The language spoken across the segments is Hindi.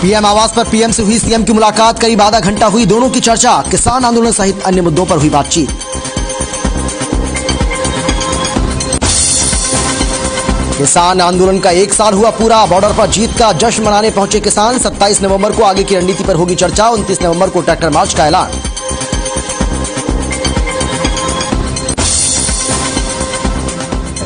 पीएम आवास पर पीएम से हुई सीएम की मुलाकात, करीब आधा घंटा हुई दोनों की चर्चा। किसान आंदोलन सहित अन्य मुद्दों पर हुई बातचीत। किसान आंदोलन का 1 साल हुआ पूरा, बॉर्डर पर जीत का जश्न मनाने पहुंचे किसान। 27 नवंबर को आगे की रणनीति पर होगी चर्चा। 29 नवंबर को ट्रैक्टर मार्च का ऐलान।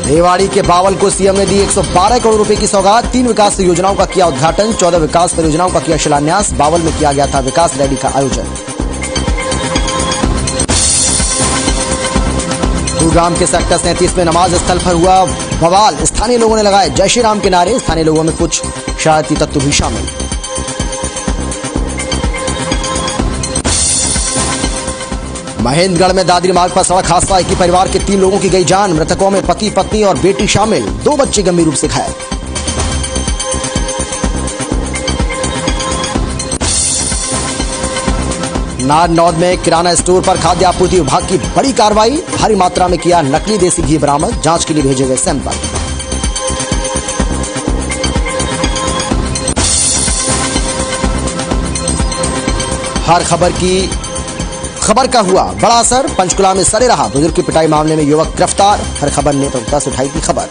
रेवाड़ी के बावल को सीएम ने दी 112 करोड़ रुपए की सौगात। 3 विकास योजनाओं का किया उद्घाटन। 14 विकास परियोजनाओं का किया शिलान्यास। बावल में किया गया था विकास रैली का आयोजन। गुरुग्राम के सेक्टर 37 में नमाज स्थल पर हुआ बवाल। स्थानीय लोगों ने लगाए जय श्री राम के नारे। स्थानीय लोगों में कुछ शरारती तत्व भी शामिल। महेंद्रगढ़ में दादरी मार्ग पर सड़क हादसा। एक ही परिवार के 3 लोगों की गई जान। मृतकों में पति, पत्नी और बेटी शामिल। 2 बच्चे गंभीर रूप से घायल। नारनौद में किराना स्टोर पर खाद्य आपूर्ति विभाग की बड़ी कार्रवाई। भारी मात्रा में किया नकली देसी घी बरामद। जांच के लिए भेजे गए सैंपल। हर खबर का हुआ बड़ा असर। पंचकुला में सरे रहा बुजुर्ग की पिटाई मामले में युवक गिरफ्तार। हर खबर ने प्रमुखता से उठाई थी खबर।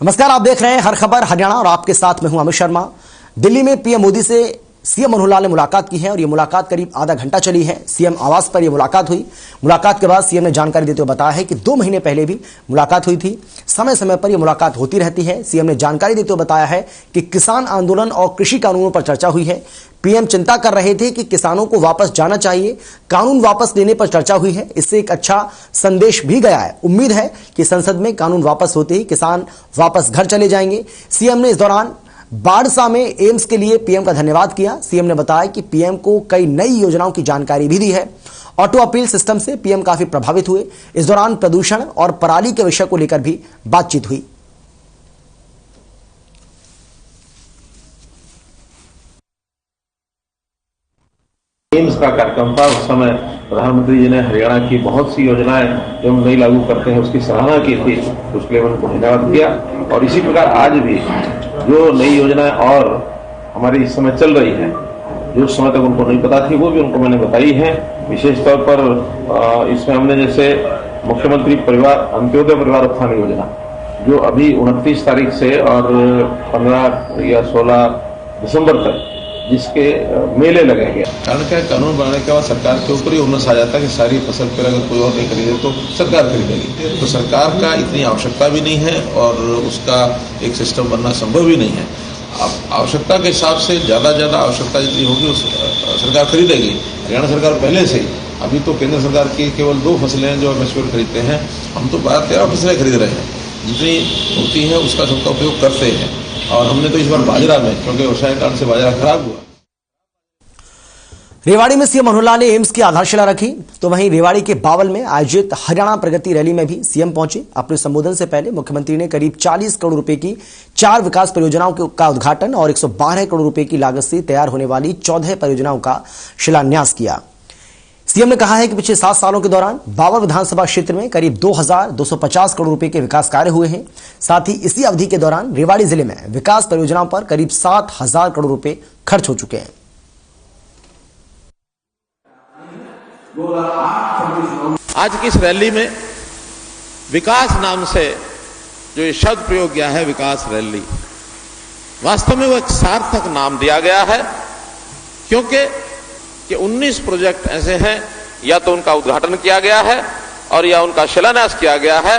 नमस्कार, आप देख रहे हैं हर खबर हरियाणा और आपके साथ में हूं अमित शर्मा। दिल्ली में पीएम मोदी से सीएम मनोहर लाल ने मुलाकात की है और यह मुलाकात करीब आधा घंटा चली है। सीएम आवास पर यह मुलाकात हुई। मुलाकात के बाद सीएम ने जानकारी देते हुए बताया है कि 2 महीने पहले भी मुलाकात हुई थी। समय समय पर यह मुलाकात होती रहती है। सीएम ने जानकारी देते हुए बताया है कि किसान आंदोलन और कृषि कानूनों पर चर्चा हुई है। पीएम चिंता कर रहे थे कि किसानों को वापस जाना चाहिए। कानून वापस लेने पर चर्चा हुई है। इससे एक अच्छा संदेश भी गया है। उम्मीद है कि संसद में कानून वापस होते ही किसान वापस घर चले जाएंगे। सीएम ने इस दौरान बाड़सा में एम्स के लिए पीएम का धन्यवाद किया। सीएम ने बताया कि पीएम को कई नई योजनाओं की जानकारी भी दी है। ऑटो अपील सिस्टम से पीएम काफी प्रभावित हुए। इस दौरान प्रदूषण और पराली के विषय को लेकर भी बातचीत हुई। एम्स का कार्यक्रम था। उस समय प्रधानमंत्री जी ने हरियाणा की बहुत सी योजनाएं जो हम नई लागू करते हैं उसकी सराहना की थी। उसके लिए उनको धन्यवाद किया। और इसी प्रकार आज भी जो नई योजनाएं और हमारी इस समय चल रही हैं, जो उस समय तक उनको नहीं पता थी, वो भी उनको मैंने बताई है। विशेष तौर पर इसमें हमने जैसे मुख्यमंत्री परिवार अंत्योदय परिवार उत्थान योजना, जो अभी 29 तारीख से और 15 या 16 दिसंबर तक जिसके मेले लगेंगे। कारण क्या, कानून बनाने के बाद सरकार के ऊपर ही उन्नस आ जाता है कि सारी फसल पर अगर कोई और नहीं खरीदे तो सरकार खरीदेगी। तो सरकार का इतनी आवश्यकता भी नहीं है और उसका एक सिस्टम बनना संभव भी नहीं है। आवश्यकता के हिसाब से ज़्यादा आवश्यकता जितनी होगी उस सरकार खरीदेगी। हरियाणा सरकार पहले से ही, अभी तो केंद्र सरकार की केवल 2 फसलें जो एमएसपी खरीदते हैं, हम तो 12-13 फसलें खरीद रहे हैं। जितनी होती है उसका सबका उपयोग करते हैं। और हमने तो इस बार बाजरा में, क्योंकि व्यवसाय कारण से बाजरा खराब हुआ। रेवाड़ी में सीएम मनोहर लाल ने एम्स की आधारशिला रखी। तो वहीं रेवाड़ी के बावल में आयोजित हरियाणा प्रगति रैली में भी सीएम पहुंचे। अपने संबोधन से पहले मुख्यमंत्री ने करीब 40 करोड़ रुपए की 4 विकास परियोजनाओं का उद्घाटन और 112 करोड़ रुपए की लागत से तैयार होने वाली 14 परियोजनाओं का शिलान्यास किया। सीएम ने कहा है कि पिछले 7 सालों के दौरान बावल विधानसभा क्षेत्र में करीब 2250 करोड़ रुपए के विकास कार्य हुए हैं। साथ ही इसी अवधि के दौरान रेवाड़ी जिले में विकास परियोजनाओं पर करीब 7000 करोड़ रुपए खर्च हो चुके हैं। आज की इस रैली में विकास नाम से जो ये शब्द प्रयोग किया है, विकास रैली, वास्तव में वो एक सार्थक नाम दिया गया है। क्योंकि 19 प्रोजेक्ट ऐसे हैं, या तो उनका उद्घाटन किया गया है और या उनका शिलान्यास किया गया है।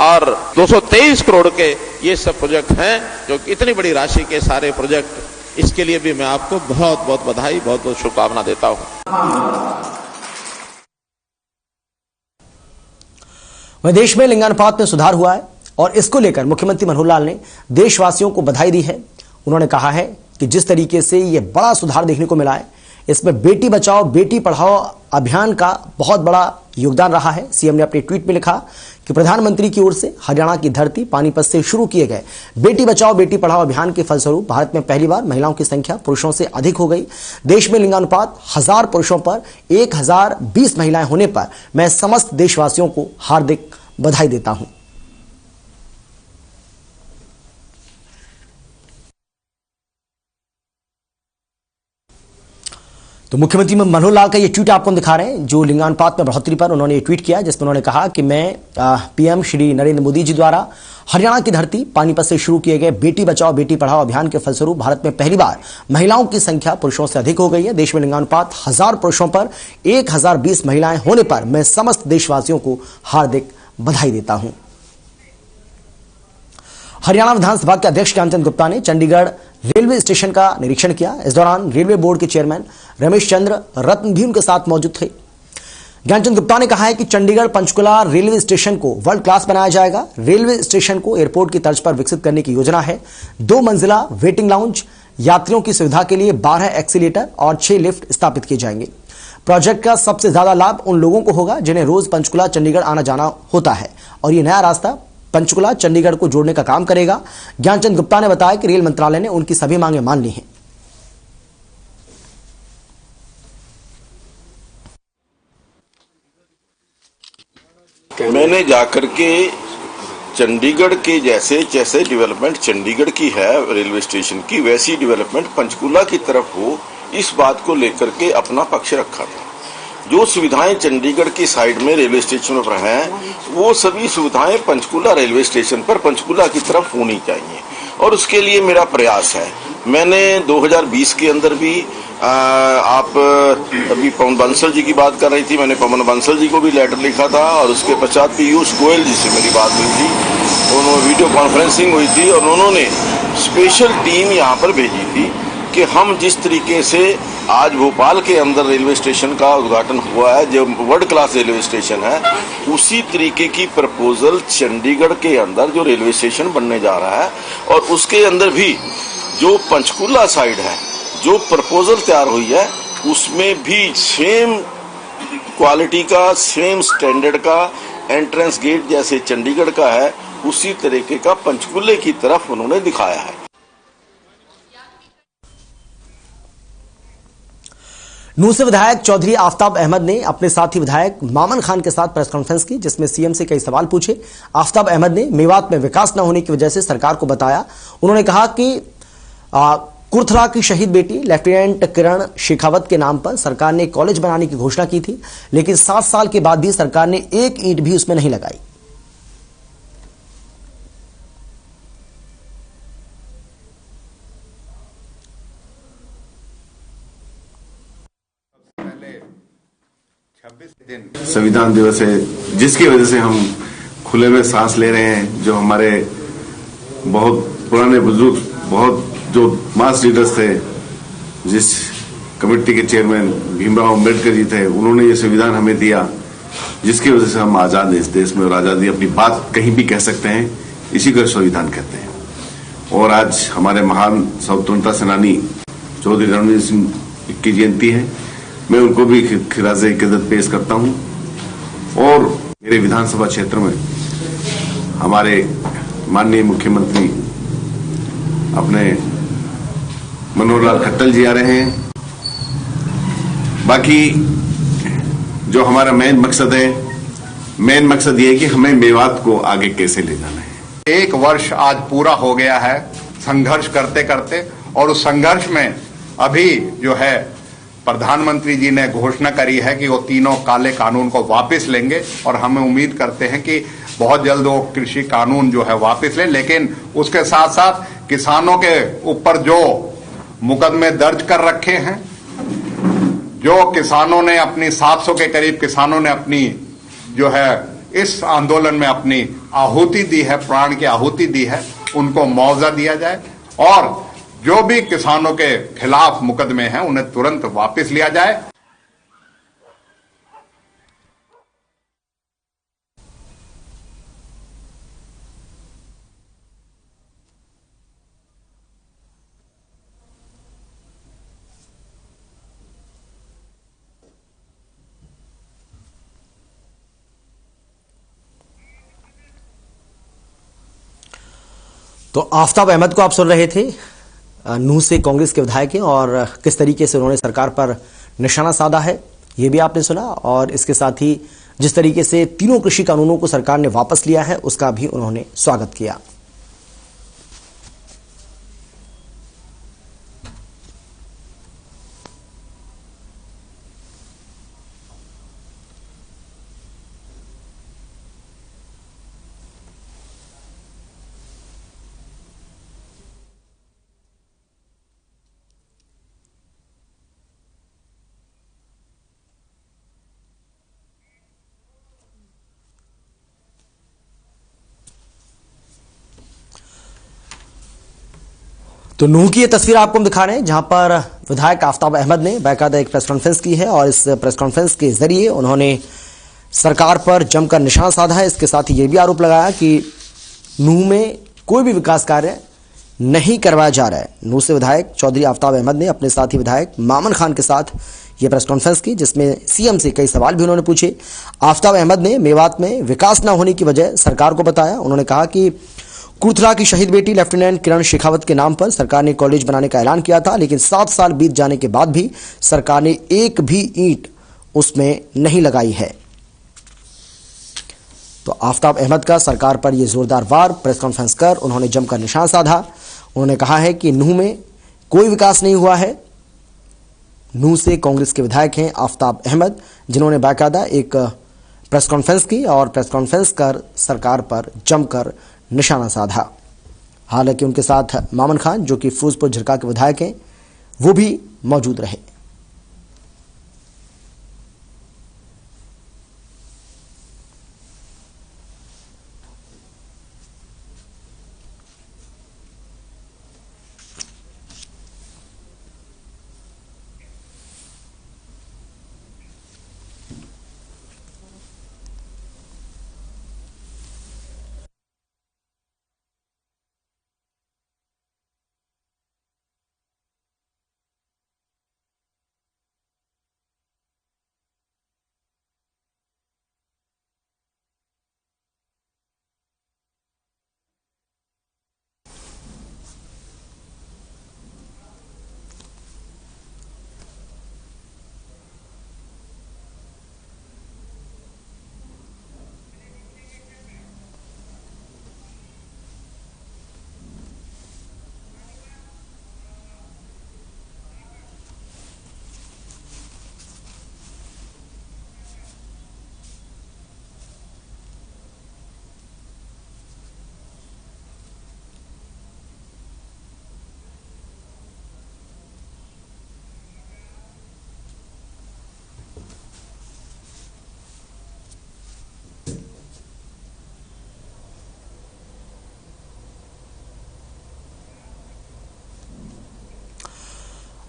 और 223 करोड़ के ये सब प्रोजेक्ट हैं, जो इतनी बड़ी राशि के सारे प्रोजेक्ट। इसके लिए भी मैं आपको बहुत बहुत बधाई, बहुत बहुत शुभकामना देता हूं। वहीं देश में लिंगानुपात में सुधार हुआ है और इसको लेकर मुख्यमंत्री मनोहर लाल ने देशवासियों को बधाई दी है। उन्होंने कहा है कि जिस तरीके से ये बड़ा सुधार देखने को मिला है, इसमें बेटी बचाओ बेटी पढ़ाओ अभियान का बहुत बड़ा योगदान रहा है। सीएम ने अपने ट्वीट में लिखा कि प्रधानमंत्री की ओर से हरियाणा की धरती पानीपत से शुरू किए गए बेटी बचाओ बेटी पढ़ाओ अभियान के फलस्वरूप भारत में पहली बार महिलाओं की संख्या पुरुषों से अधिक हो गई। देश में लिंगानुपात 1000 पुरुषों पर 1020 महिलाएं होने पर मैं समस्त देशवासियों को हार्दिक बधाई देता हूं। तो मुख्यमंत्री मनोहर लाल का ये ट्वीट आपको दिखा रहे हैं, जो लिंगानुपात में बढ़ोतरी पर उन्होंने ये ट्वीट किया, जिसमें उन्होंने कहा कि मैं पीएम श्री नरेंद्र मोदी जी द्वारा हरियाणा की धरती पानीपत से शुरू किए गए बेटी बचाओ बेटी पढ़ाओ अभियान के फलस्वरूप भारत में पहली बार महिलाओं की संख्या पुरुषों से अधिक हो गई है। देश में लिंगानुपात 1000 पुरुषों पर 1020 महिलाएं होने पर मैं समस्त देशवासियों को हार्दिक बधाई देता हूं। हरियाणा विधानसभा के अध्यक्ष ज्ञानचंद गुप्ता ने चंडीगढ़ रेलवे स्टेशन का निरीक्षण किया। इस दौरान रेलवे बोर्ड के चेयरमैन रमेश चंद्र रत्न भी उनके साथ मौजूद थे। ज्ञानचंद गुप्ता ने कहा है कि चंडीगढ़ पंचकुला रेलवे स्टेशन को वर्ल्ड क्लास बनाया जाएगा। रेलवे स्टेशन को एयरपोर्ट की तर्ज पर विकसित करने की योजना है। 2 मंजिला वेटिंग लाउंज, यात्रियों की सुविधा के लिए 12 एक्सीलेटर और 6 लिफ्ट स्थापित किए जाएंगे। प्रोजेक्ट का सबसे ज्यादा लाभ उन लोगों को होगा जिन्हें रोज पंचकुला चंडीगढ़ आना जाना होता है और ये नया रास्ता पंचकुला चंडीगढ़ को जोड़ने का काम करेगा। ज्ञानचंद गुप्ता ने बताया कि रेल मंत्रालय ने उनकी सभी मांगें मान ली हैं। मैंने जाकर के चंडीगढ़ के जैसे जैसे डेवलपमेंट चंडीगढ़ की है रेलवे स्टेशन की, वैसी डेवलपमेंट पंचकुला की तरफ हो, इस बात को लेकर के अपना पक्ष रखा था। जो सुविधाएं चंडीगढ़ की साइड में रेलवे स्टेशन पर हैं, वो सभी सुविधाएं पंचकुला रेलवे स्टेशन पर पंचकुला की तरफ होनी चाहिए और उसके लिए मेरा प्रयास है। मैंने 2020 के अंदर भी आप अभी पवन बंसल जी की बात कर रही थी, मैंने पवन बंसल जी को भी लेटर लिखा था और उसके पश्चात पीयूष गोयल जी से मेरी बात हुई थी, उन्होंने वीडियो कॉन्फ्रेंसिंग हुई थी और उन्होंने स्पेशल टीम यहाँ पर भेजी थी कि हम जिस तरीके से आज भोपाल के अंदर रेलवे स्टेशन का उद्घाटन हुआ है, जो वर्ल्ड क्लास रेलवे स्टेशन है, उसी तरीके की प्रपोजल चंडीगढ़ के अंदर जो रेलवे स्टेशन बनने जा रहा है और उसके अंदर भी जो पंचकुला साइड है जो प्रपोजल तैयार हुई है, उसमें भी सेम क्वालिटी का, सेम स्टैंडर्ड का एंट्रेंस गेट जैसे चंडीगढ़ का है, उसी तरीके का पंचकुले की तरफ उन्होंने दिखाया है। नूंह से विधायक चौधरी आफ्ताब अहमद ने अपने साथी विधायक मामन खान के साथ प्रेस कॉन्फ्रेंस की, जिसमें सीएम से कई सवाल पूछे। आफ्ताब अहमद ने मेवात में विकास न होने की वजह से सरकार को बताया। उन्होंने कहा कि कुर्थला की शहीद बेटी लेफ्टिनेंट किरण शेखावत के नाम पर सरकार ने कॉलेज बनाने की घोषणा की थी, लेकिन 7 साल के बाद भी सरकार ने एक ईंट भी उसमें नहीं लगाई। संविधान दिवस है, जिसकी वजह से हम खुले में सांस ले रहे हैं। जो हमारे बहुत पुराने बुजुर्ग, बहुत जो मास लीडर्स थे, जिस कमेटी के चेयरमैन भीमराव अम्बेडकर जी थे, उन्होंने ये संविधान हमें दिया, जिसकी वजह से हम आजाद हैं इस देश में और आजादी अपनी बात कहीं भी कह सकते हैं। इसी को संविधान कहते हैं। और आज हमारे महान स्वतंत्रता सेनानी चौधरी रणवीर सिंह की जयंती है। मैं उनको भी खिराज इज्जत पेश करता हूं। और मेरे विधानसभा क्षेत्र में हमारे माननीय मुख्यमंत्री अपने मनोहर लाल खट्टर जी आ रहे हैं। बाकी जो हमारा मेन मकसद ये है कि हमें मेवात को आगे कैसे ले जाना है। 1 वर्ष आज पूरा हो गया है संघर्ष करते करते, और उस संघर्ष में अभी जो है प्रधानमंत्री जी ने घोषणा करी है कि वो तीनों काले कानून को वापस लेंगे और हमें उम्मीद करते हैं कि बहुत जल्द वो कृषि कानून जो है वापस लें। लेकिन उसके साथ साथ किसानों के ऊपर जो मुकदमे दर्ज कर रखे हैं, जो किसानों ने अपनी 700 के करीब किसानों ने अपनी जो है इस आंदोलन में अपनी आहुति दी है, प्राण की आहुति दी है, उनको मुआवजा दिया जाए और जो भी किसानों के खिलाफ मुकदमे हैं उन्हें तुरंत वापस लिया जाए। तो आफताब अहमद को आप सुन रहे थे, नूह से कांग्रेस के विधायक हैं, और किस तरीके से उन्होंने सरकार पर निशाना साधा है ये भी आपने सुना। और इसके साथ ही जिस तरीके से तीनों कृषि कानूनों को सरकार ने वापस लिया है उसका भी उन्होंने स्वागत किया। तो नूह की ये तस्वीर आपको हम दिखा रहे हैं, जहां पर विधायक आफताब अहमद ने बाकायदा एक प्रेस कॉन्फ्रेंस की है और इस प्रेस कॉन्फ्रेंस के जरिए उन्होंने सरकार पर जमकर निशाना साधा है। इसके साथ ही ये भी आरोप लगाया कि नूह में कोई भी विकास कार्य नहीं करवाया जा रहा है। नूह से विधायक चौधरी आफताब अहमद ने अपने साथी विधायक मामन खान के साथ ये प्रेस कॉन्फ्रेंस की, जिसमें सीएम से कई सवाल भी उन्होंने पूछे। आफताब अहमद ने मेवात में विकास न होने की वजह सरकार को बताया। उन्होंने कहा कि कुर्थला की शहीद बेटी लेफ्टिनेंट किरण शेखावत के नाम पर सरकार ने कॉलेज बनाने का ऐलान किया था, लेकिन 7 साल बीत जाने के बाद भी सरकार ने एक भी ईंट उसमें नहीं लगाई है। तो आफताब अहमद का सरकार पर यह जोरदार वार, प्रेस कॉन्फ्रेंस कर उन्होंने जमकर निशाना साधा। उन्होंने कहा है कि नूह में कोई विकास नहीं हुआ है। नूह से कांग्रेस के विधायक हैं आफताब अहमद, जिन्होंने बाकायदा एक प्रेस कॉन्फ्रेंस की और प्रेस कॉन्फ्रेंस कर सरकार पर जमकर निशाना साधा। हालांकि उनके साथ मामन खान, जो कि फूजपुर झिरका के विधायक हैं, वो भी मौजूद रहे।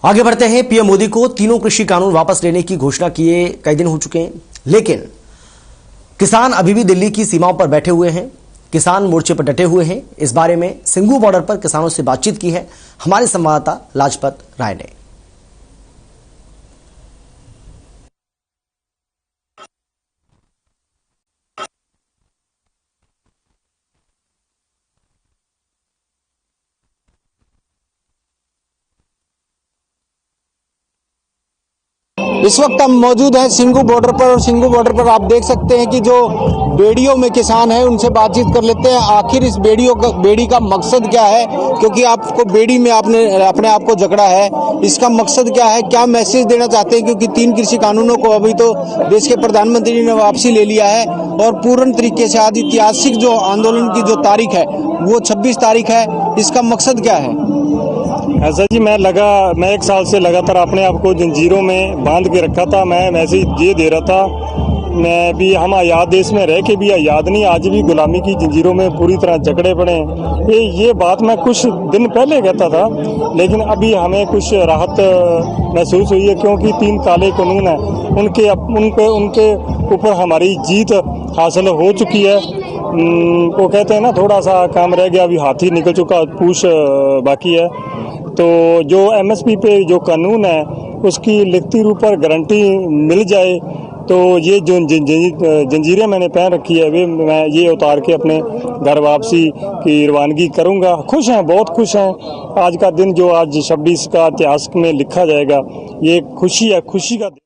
आगे बढ़ते हैं। पीएम मोदी को तीनों कृषि कानून वापस लेने की घोषणा किए कई दिन हो चुके हैं, लेकिन किसान अभी भी दिल्ली की सीमाओं पर बैठे हुए हैं। किसान मोर्चे पर डटे हुए हैं। इस बारे में सिंघू बॉर्डर पर किसानों से बातचीत की है हमारे संवाददाता लाजपत राय ने। इस वक्त हम मौजूद हैं सिंघू बॉर्डर पर, और सिंघू बॉर्डर पर आप देख सकते हैं कि जो बेड़ियों में किसान हैं उनसे बातचीत कर लेते हैं। आखिर इस बेड़ी का मकसद क्या है, क्योंकि आपको बेड़ी में आपने अपने आप को जकड़ा है, इसका मकसद क्या है, क्या मैसेज देना चाहते हैं? क्योंकि 3 कृषि कानूनों को अभी तो देश के प्रधानमंत्री ने वापसी ले लिया है और पूर्ण तरीके से आज ऐतिहासिक जो आंदोलन की जो तारीख है वो 26 तारीख है। इसका मकसद क्या है? ऐसा जी, मैं 1 साल से लगातार अपने आप को जंजीरों में बांध के रखा था। मैं मैसेज ये दे रहा था, मैं भी हम आज़ाद देश में रह के भी आज़ाद नहीं, आज भी गुलामी की जंजीरों में पूरी तरह जकड़े पड़े। ये बात मैं कुछ दिन पहले कहता था, लेकिन अभी हमें कुछ राहत महसूस हुई है, क्योंकि 3 काले कानून हैं, उनके ऊपर हमारी जीत हासिल हो चुकी है। वो कहते हैं ना, थोड़ा सा काम रह गया, अभी हाथी निकल चुका, पूछ बाकी है। तो जो MSP पे जो कानून है उसकी लिखती रूप पर गारंटी मिल जाए तो ये जो जंजीरें मैंने पहन रखी है वे मैं ये उतार के अपने घर वापसी की रवानगी करूंगा। खुश हैं, बहुत खुश हैं। आज का दिन जो आज 26 का इतिहास में लिखा जाएगा, ये खुशी है, खुशी का दिन।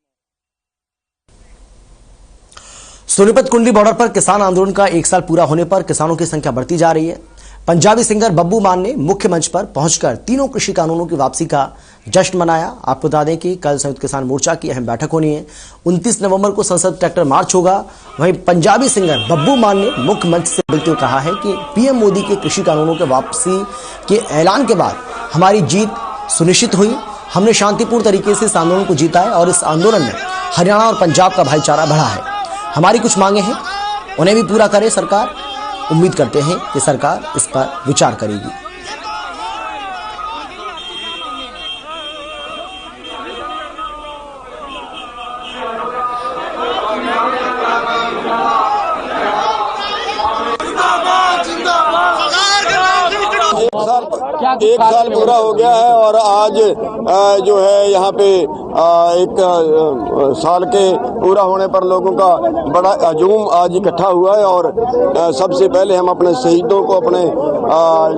सोनीपत कुंडली बॉर्डर पर किसान आंदोलन का 1 साल पूरा होने पर किसानों की संख्या बढ़ती जा रही है। पंजाबी सिंगर बब्बू मान ने मुख्य मंच पर पहुंचकर तीनों कृषि कानूनों की वापसी का जश्न मनाया। आपको बता दें कि कल संयुक्त किसान मोर्चा की अहम बैठक होनी है। 29 नवंबर को संसद ट्रैक्टर मार्च होगा। वहीं पंजाबी सिंगर बब्बू मान ने मुख्य मंच से बोलते हुए कहा है कि पीएम मोदी के कृषि कानूनों के वापसी के ऐलान के बाद हमारी जीत सुनिश्चित हुई। हमने शांतिपूर्ण तरीके से इस आंदोलन को जीता है और इस आंदोलन में हरियाणा और पंजाब का भाईचारा बढ़ा है। हमारी कुछ मांगे हैं, उन्हें भी पूरा करे सरकार। उम्मीद करते हैं कि सरकार इस पर विचार करेगी। एक साल पूरा हो गया है और आज जो है यहाँ पे एक साल के पूरा होने पर लोगों का बड़ा हजूम आज इकट्ठा हुआ है। और सबसे पहले हम अपने शहीदों को, अपने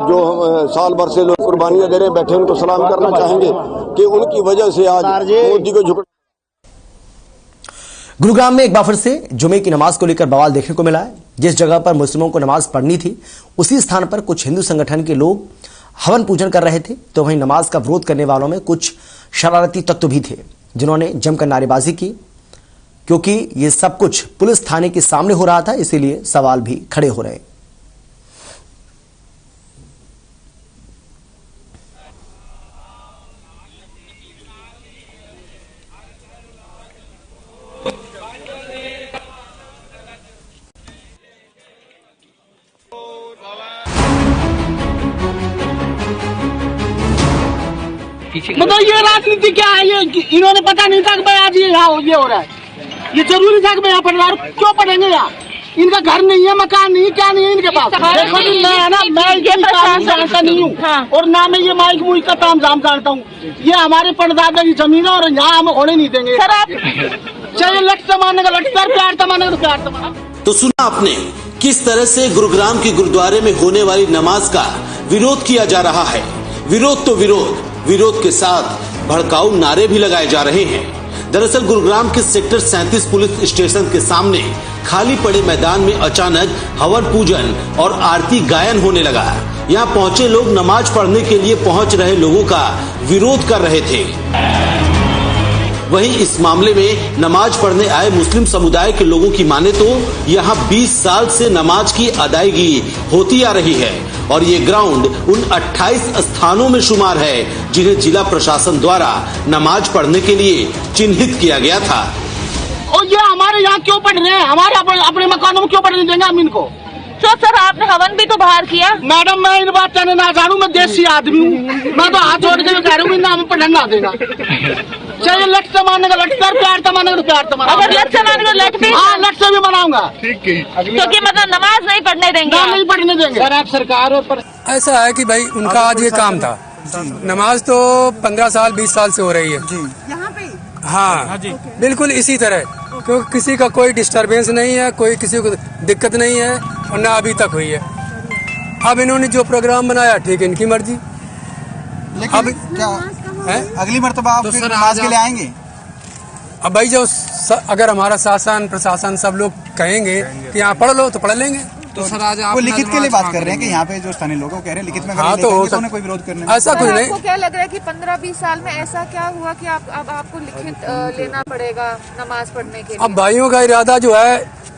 जो हम साल भर से लोग कुर्बानियां दे रहे बैठे, उनको सलाम करना चाहेंगे कि उनकी वजह से आज मोदी को झुक। गुरुग्राम में एक बार फिर से जुमे की नमाज को लेकर बवाल देखने को मिला है। जिस जगह पर मुस्लिमों को नमाज पढ़नी थी उसी स्थान पर कुछ हिंदू संगठन के लोग हवन पूजन कर रहे थे, तो वहीं नमाज का विरोध करने वालों में कुछ शरारती तत्व भी थे जिन्होंने जमकर नारेबाजी की। क्योंकि ये सब कुछ पुलिस थाने के सामने हो रहा था, इसीलिए सवाल भी खड़े हो रहे। मतलब ये राजनीति क्या है? ये इन्होंने पता नहीं था कि भाई आज ये हो रहा है। ये जरूरी था कि भाई यहाँ परिवार क्यों पढ़ेंगे यहाँ? इनका घर नहीं है, मकान नहीं है, क्या नहीं है इनके पास। देखो मैं है ना, मैं ये काम जानता नहीं हूँ और ना मैं ये माइक मुइक का काम जानता हूँ। ये हमारे परदादा की जमीन है और यहाँ हम होने नहीं देंगे। चाहे लठ तमाने का लठतर, प्यार तमाने का प्यार तमाना। तो सुना आपने किस तरह से गुरुग्राम के गुरुद्वारे में होने वाली नमाज का विरोध किया जा रहा है। विरोध तो विरोध के साथ भड़काऊ नारे भी लगाए जा रहे हैं। दरअसल गुरुग्राम के सेक्टर 37 पुलिस स्टेशन के सामने खाली पड़े मैदान में अचानक हवन पूजन और आरती गायन होने लगा। यहाँ पहुंचे लोग नमाज पढ़ने के लिए पहुंच रहे लोगों का विरोध कर रहे थे। वहीं इस मामले में नमाज पढ़ने आए मुस्लिम समुदाय के लोगों की माने तो यहाँ 20 साल से नमाज की अदायगी होती आ रही है और ये ग्राउंड उन 28 स्थानों में शुमार है जिन्हें जिला प्रशासन द्वारा नमाज पढ़ने के लिए चिन्हित किया गया था। और ये हमारे यहाँ क्यों पढ़ रहे हैं? हमारे अपने मकानों में क्यों पढ़ने देंगे हम इनको? तो सर आपने हवन भी तो बाहर किया। मैडम मैं इन बात कहने ना जानू, मैं देसी आदमी हूँ। मैं तो हाथ जोड़ के कह रहा हूँ नाम पढ़ना ना देना। चाहे लठ तमाने का लठतर, प्यार तमाने का प्यार तमाना। अगर लठ तमाने का लठ भी, हाँ लठ से भी मनाऊंगा। ठीक है, क्योंकि मतलब नमाज नहीं पढ़ने देंगे। नहीं पढ़ने देंगे सर। आप सरकार पर ऐसा है कि भाई उनका आज ये काम था। नमाज तो 15 साल 20 साल से हो रही है यहाँ पे। हाँ बिल्कुल इसी तरह, क्योंकि किसी का कोई डिस्टरबेंस नहीं है, कोई किसी को दिक्कत नहीं है और ना अभी तक हुई है। अब इन्होंने जो प्रोग्राम बनाया ठीक है, इनकी मर्जी। अब क्या है अगली मर्तबा आप फिर नमाज के लिए आएंगे? अब भाई जो अगर हमारा शासन प्रशासन सब लोग कहेंगे कि यहाँ पढ़ लो तो पढ़ लेंगे। तो सर आज आप लिखित के लिए बात कर रहे हैं कि यहाँ पे जो स्थानीय लोग कह रहे हैं लिखित में हाँ तो हो सकता कोई विरोध करने ऐसा कुछ नहीं। आपको क्या लग रहा है कि 15-20 साल में ऐसा क्या हुआ कि अब आपको लिखित लेना पड़ेगा नमाज पढ़ने के लिए? अब भाइयों का इरादा जो है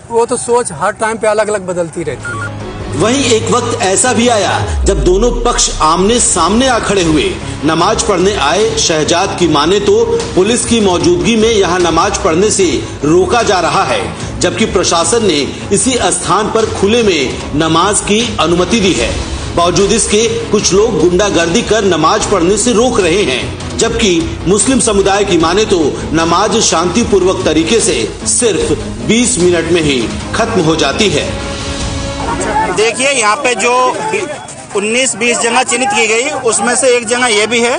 वो तो सोच हर टाइम पे अलग अलग बदलती रहती है। वहीं एक वक्त ऐसा भी आया जब दोनों पक्ष आमने सामने आ खड़े हुए। नमाज पढ़ने आए शहजाद की माने तो पुलिस की मौजूदगी में यहां नमाज पढ़ने से रोका जा रहा है, जबकि प्रशासन ने इसी स्थान पर खुले में नमाज की अनुमति दी है। बावजूद इसके कुछ लोग गुंडागर्दी कर नमाज पढ़ने से रोक रहे हैं, जबकि मुस्लिम समुदाय की माने तो नमाज शांतिपूर्वक तरीके से सिर्फ 20 मिनट में ही खत्म हो जाती है। देखिए यहाँ पे जो 19-20 जगह चिन्हित की गई, उसमें से एक जगह ये भी है।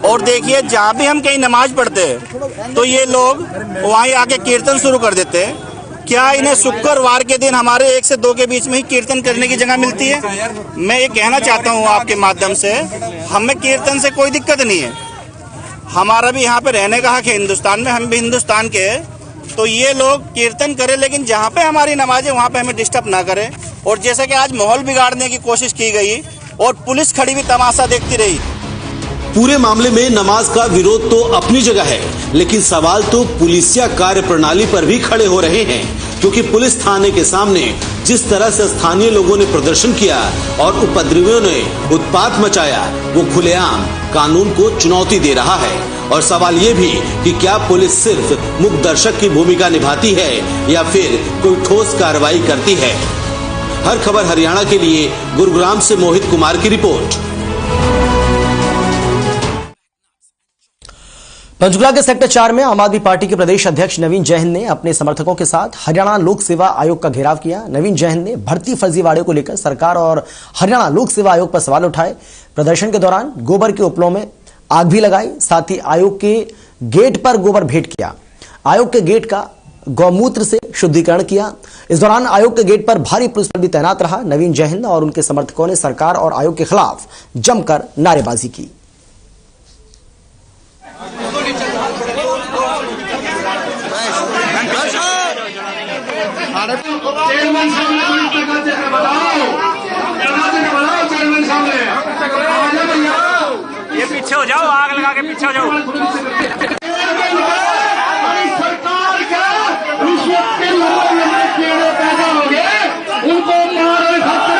और देखिए जहाँ भी हम कहीं नमाज पढ़ते हैं तो ये लोग वहीं आके कीर्तन शुरू कर देते हैं। क्या इन्हें शुक्रवार के दिन हमारे 1 से 2 के बीच में ही कीर्तन करने की जगह मिलती है? मैं ये कहना चाहता हूँ आपके माध्यम से, हमें कीर्तन से कोई दिक्कत नहीं है, हमारा भी यहाँ पे रहने का हक है हिंदुस्तान में, हम भी हिंदुस्तान के हैं। तो ये लोग कीर्तन करें, लेकिन जहाँ पे हमारी नमाज है वहाँ पे हमें डिस्टर्ब ना करें। और जैसे कि आज माहौल बिगाड़ने की कोशिश की गई और पुलिस खड़ी भी तमाशा देखती रही। पूरे मामले में नमाज का विरोध तो अपनी जगह है, लेकिन सवाल तो पुलिसिया कार्य प्रणाली पर भी खड़े हो रहे हैं, क्योंकि पुलिस थाने के सामने जिस तरह से स्थानीय लोगों ने प्रदर्शन किया और उपद्रवियों ने उत्पात मचाया, वो खुलेआम कानून को चुनौती दे रहा है। और सवाल ये भी कि क्या पुलिस सिर्फ मूक दर्शक की भूमिका निभाती है या फिर कोई ठोस कार्रवाई करती है। हर खबर हरियाणा के लिए गुरुग्राम से मोहित कुमार की रिपोर्ट। पंचकुला के सेक्टर 4 में आम आदमी पार्टी के प्रदेश अध्यक्ष नवीन जैन ने अपने समर्थकों के साथ हरियाणा लोक सेवा आयोग का घेराव किया। नवीन जैन ने भर्ती फर्जीवाड़े को लेकर सरकार और हरियाणा लोक सेवा आयोग पर सवाल उठाए। प्रदर्शन के दौरान गोबर के उपलों में आग भी लगाई, साथ ही आयोग के गेट पर गोबर भेंट किया। आयोग के गेट का गौमूत्र से शुद्धिकरण किया। इस दौरान आयोग के गेट पर भारी पुलिस बल भी तैनात रहा। नवीन जैन और उनके समर्थकों ने सरकार और आयोग के खिलाफ जमकर नारेबाजी की। ये पीछे हो जाओ, आग लगा के पीछे हो जाओ। सरकार के रिश्वत के लोगों में कीड़े पैदा हो गए, उनको मारने खातिर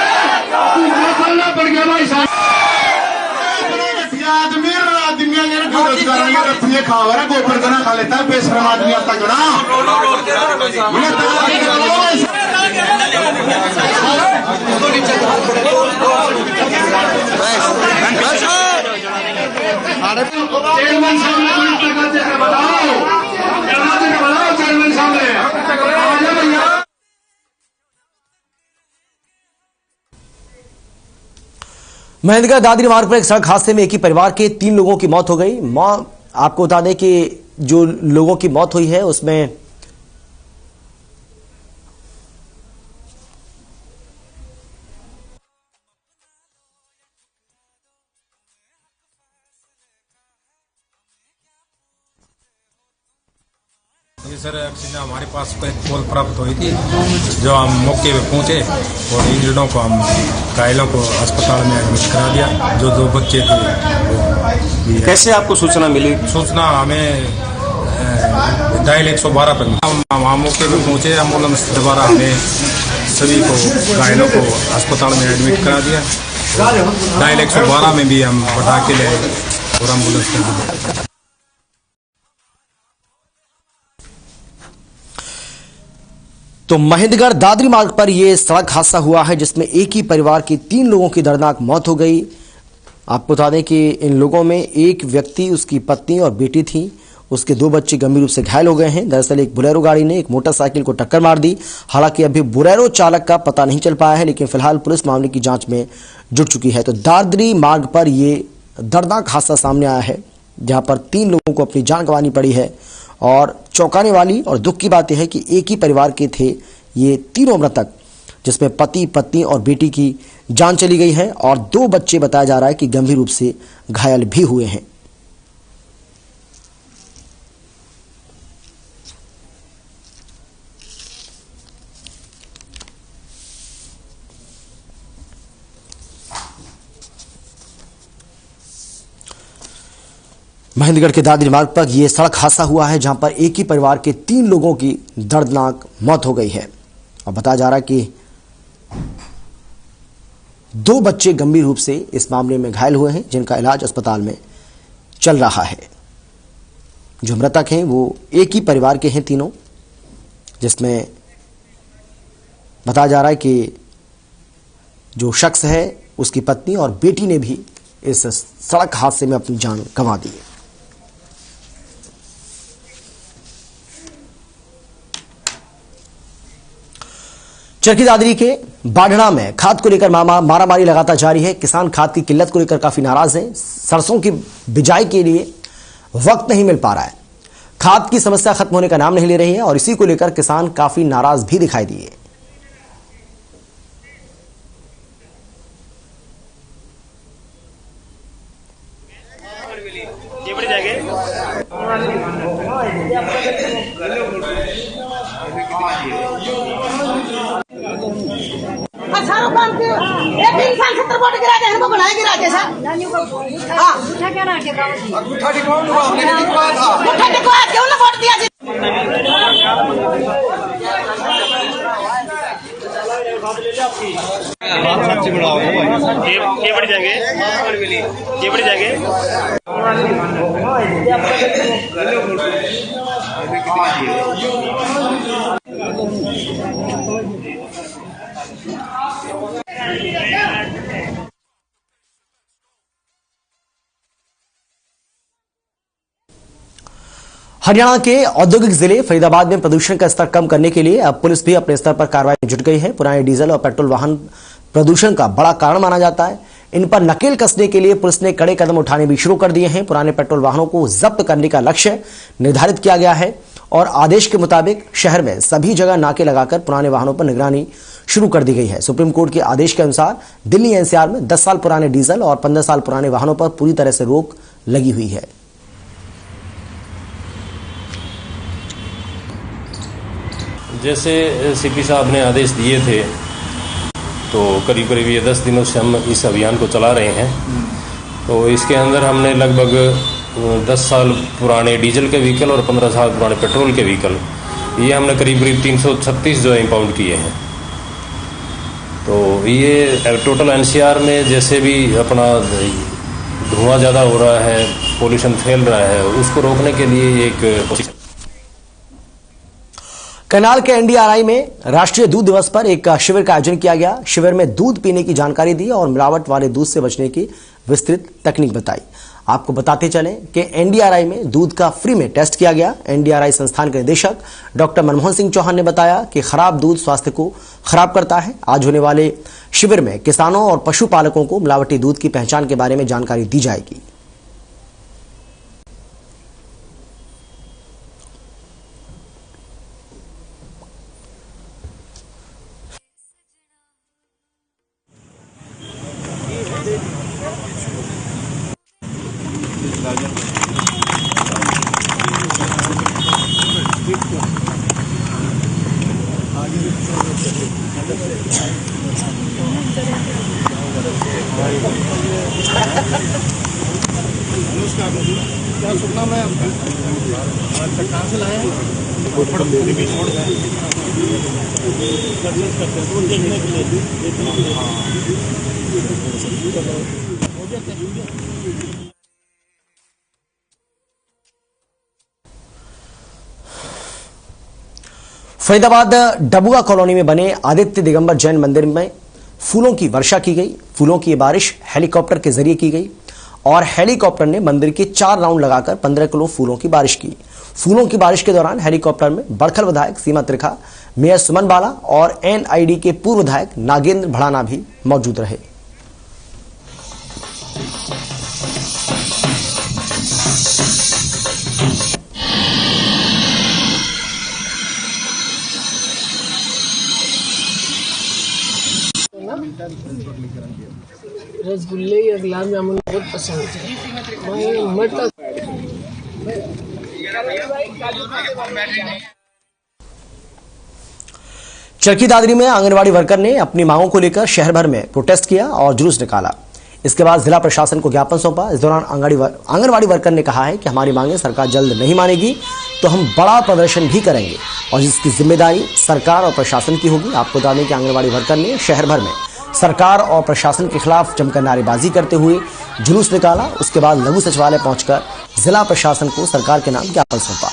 पड़ गया भाई साहब। आदमी रफिए खा रहा, गोबर जना खा लेता है, बेशरम आदमी आता गड़ा। महेंद्रगढ़ दादरी मार्ग पर एक सड़क हादसे में एक ही परिवार के 3 लोगों की मौत हो गई। आपको बता दें कि जो लोगों की मौत हुई है उसमें जी सर, एक्सीडेंट हमारे पास एक कॉल प्राप्त हुई थी, जो हम मौके पे पहुंचे और इंजर्डों को हम घायलों को अस्पताल में एडमिट करा दिया। जो 2 बच्चे थे। कैसे आपको सूचना मिली? सूचना हमें डायल 112 पर हम वहाँ मौके पे पहुंचे, एम्बुलेंस द्वारा हमें सभी को घायलों को अस्पताल में एडमिट करा दिया। डायल 112 में भी हम बढ़ा के ले और एम्बुलेंस कर दिया। तो महेंद्रगढ़ दादरी मार्ग पर यह सड़क हादसा हुआ है, जिसमें एक ही परिवार के 3 लोगों की दर्दनाक मौत हो गई। आपको बता दें कि इन लोगों में एक व्यक्ति, उसकी पत्नी और बेटी थी, उसके 2 बच्चे गंभीर रूप से घायल हो गए हैं। दरअसल एक बोलेरो गाड़ी ने एक मोटरसाइकिल को टक्कर मार दी। हालांकि अभी बोलेरो चालक का पता नहीं चल पाया है, लेकिन फिलहाल पुलिस मामले की जांच में जुट चुकी है। तो दादरी मार्ग पर यह दर्दनाक हादसा सामने आया है, जहां पर 3 लोगों को अपनी जान गंवानी पड़ी है। और चौंकाने वाली और दुख की बात यह है कि एक ही परिवार के थे ये 3 मृतक, जिसमें पति, पत्नी और बेटी की जान चली गई है और 2 बच्चे बताया जा रहा है कि गंभीर रूप से घायल भी हुए हैं। महेंद्रगढ़ के दादरी मार्ग पर यह सड़क हादसा हुआ है, जहां पर एक ही परिवार के 3 लोगों की दर्दनाक मौत हो गई है और बताया जा रहा है कि 2 बच्चे गंभीर रूप से इस मामले में घायल हुए हैं, जिनका इलाज अस्पताल में चल रहा है। जो मृतक हैं वो एक ही परिवार के हैं तीनों, जिसमें बताया जा रहा है कि जो शख्स है उसकी पत्नी और बेटी ने भी इस सड़क हादसे में अपनी जान गंवा दी है। चरखी दादरी के बाढ़ड़ा में खाद को लेकर मारामारी लगातार जारी है। किसान खाद की किल्लत को लेकर काफी नाराज हैं। सरसों की बिजाई के लिए वक्त नहीं मिल पा रहा है। खाद की समस्या खत्म होने का नाम नहीं ले रही है और इसी को लेकर किसान काफी नाराज भी दिखाई दिए। एक इंसान 70 वोट गिरा दे हमको बनाए गिरा के सर हां उठा क्या रहा के गांव उठा टिकवा क्यों ना वोट दिया जी सबसे बड़ा के बढ़ जाएंगे के बढ़ जाएंगे हरियाणा के औद्योगिक जिले फरीदाबाद में प्रदूषण का स्तर कम करने के लिए अब पुलिस भी अपने स्तर पर कार्रवाई में जुट गई है। पुराने डीजल और पेट्रोल वाहन प्रदूषण का बड़ा कारण माना जाता है। इन पर नकेल कसने के लिए पुलिस ने कड़े कदम उठाने भी शुरू कर दिए हैं। पुराने पेट्रोल वाहनों को जब्त करने का लक्ष्य निर्धारित किया गया है और आदेश के मुताबिक शहर में सभी जगह नाके लगाकर पुराने वाहनों पर निगरानी शुरू कर दी गई है। सुप्रीम कोर्ट के आदेश के अनुसार दिल्ली एनसीआर में 10 साल पुराने डीजल और 15 साल पुराने वाहनों पर पूरी तरह से रोक लगी हुई है। जैसे सीपी साहब ने आदेश दिए थे तो करीब करीब ये 10 दिनों से हम इस अभियान को चला रहे हैं। तो इसके अंदर हमने लगभग 10 साल पुराने डीजल के व्हीकल और 15 साल पुराने पेट्रोल के व्हीकल ये हमने करीब करीब 336 जो है इंपाउंड किए हैं। तो ये टोटल एनसीआर में जैसे भी अपना धुआं ज़्यादा हो रहा है, पोल्यूशन फैल रहा है, उसको रोकने के लिए एक करनाल के एनडीआरआई में राष्ट्रीय दूध दिवस पर एक शिविर का आयोजन किया गया। शिविर में दूध पीने की जानकारी दी और मिलावट वाले दूध से बचने की विस्तृत तकनीक बताई। आपको बताते चलें कि एनडीआरआई में दूध का फ्री में टेस्ट किया गया। एनडीआरआई संस्थान के निदेशक डॉक्टर मनमोहन सिंह चौहान ने बताया कि खराब दूध स्वास्थ्य को खराब करता है। आज होने वाले शिविर में किसानों और पशुपालकों को मिलावटी दूध की पहचान के बारे में जानकारी दी जाएगी। क्या सुनना मैं कहाँ से लाए हैं देखने के लिए फरीदाबाद डबुआ कॉलोनी में बने आदित्य दिगंबर जैन मंदिर में फूलों की वर्षा की गई। फूलों की बारिश हेलीकॉप्टर के जरिए की गई और हेलीकॉप्टर ने मंदिर के 4 राउंड लगाकर 15 किलो फूलों की बारिश की। फूलों की बारिश के दौरान हेलीकॉप्टर में बड़खल विधायक सीमा त्रिखा, मेयर सुमन बाला और एनआईडी के पूर्व विधायक नागेंद्र भड़ाना भी मौजूद रहे। रसगुल्ले या गुलाब जामुन बहुत पसंद है। मटर चरखी दादरी में आंगनवाड़ी वर्कर ने अपनी मांगों को लेकर शहर भर में प्रोटेस्ट किया और जुलूस निकाला। इसके बाद जिला प्रशासन को ज्ञापन सौंपा। इस दौरान आंगनवाड़ी वर्कर ने कहा है कि हमारी मांगें सरकार जल्द नहीं मानेगी तो हम बड़ा प्रदर्शन भी करेंगे और इसकी जिम्मेदारी सरकार और प्रशासन की होगी। आपको बता दें कि आंगनवाड़ी वर्कर ने शहर भर में सरकार और प्रशासन के खिलाफ जमकर नारेबाजी करते हुए जुलूस निकाला। उसके बाद लघु सचिवालय पहुंचकर जिला प्रशासन को सरकार के नाम ज्ञापन सौंपा।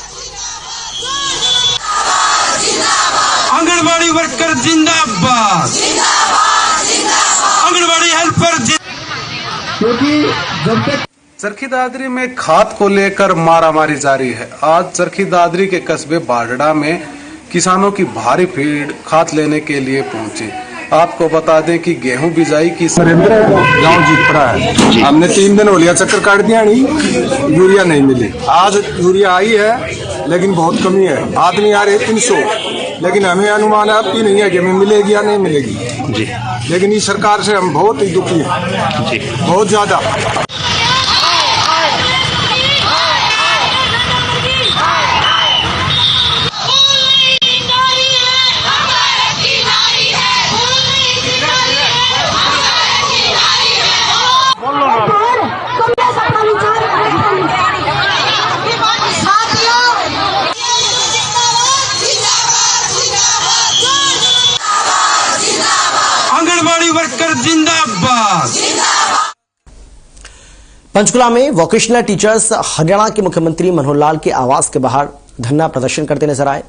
आंगनवाड़ी वर्कर जिंदाबाद, आंगनवाड़ी हेल्पर क्योंकि जब तक चरखी दादरी में खाद को लेकर मारामारी जारी है। आज चरखी दादरी के कस्बे बाढ़ड़ा में किसानों की भारी भीड़ खाद लेने के लिए पहुंचे। आपको बता दें कि गेहूं बिजाई की नरेंद्र गांव जीतपुरा है। हमने 3 दिन हो लिया चक्कर काट दिया, नहीं यूरिया नहीं मिली। आज यूरिया आई है लेकिन बहुत कमी है। आदमी आ रहे 300, लेकिन हमें अनुमान अब भी नहीं है कि हमें मिलेगी या नहीं मिलेगी जी। लेकिन इस सरकार से हम बहुत ही दुखी हैं जी, बहुत ज्यादा। आंगनबाड़ी वर्कर जिंदाबाद। पंचकुला में वोकेशनल टीचर्स हरियाणा के मुख्यमंत्री मनोहर लाल के आवास के बाहर धरना प्रदर्शन करते नजर आए।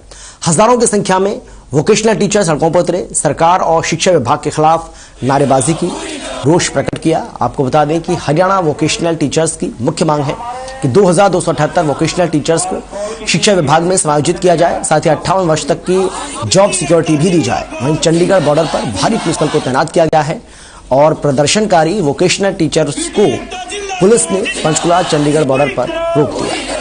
हजारों की संख्या में वोकेशनल टीचर सड़कों पर उतरे, सरकार और शिक्षा विभाग के खिलाफ नारेबाजी की, रोष प्रकट किया। आपको बता दें कि हरियाणा वोकेशनल टीचर्स की मुख्य मांग है कि 2278 वोकेशनल टीचर्स को शिक्षा विभाग में समायोजित किया जाए, साथ ही 58 वर्ष तक की जॉब सिक्योरिटी भी दी जाए। वहीं चंडीगढ़ बॉर्डर पर भारी पुलिस बल को तैनात किया गया है और प्रदर्शनकारी वोकेशनल टीचर्स को पुलिस ने पंचकुला चंडीगढ़ बॉर्डर पर रोक दिया।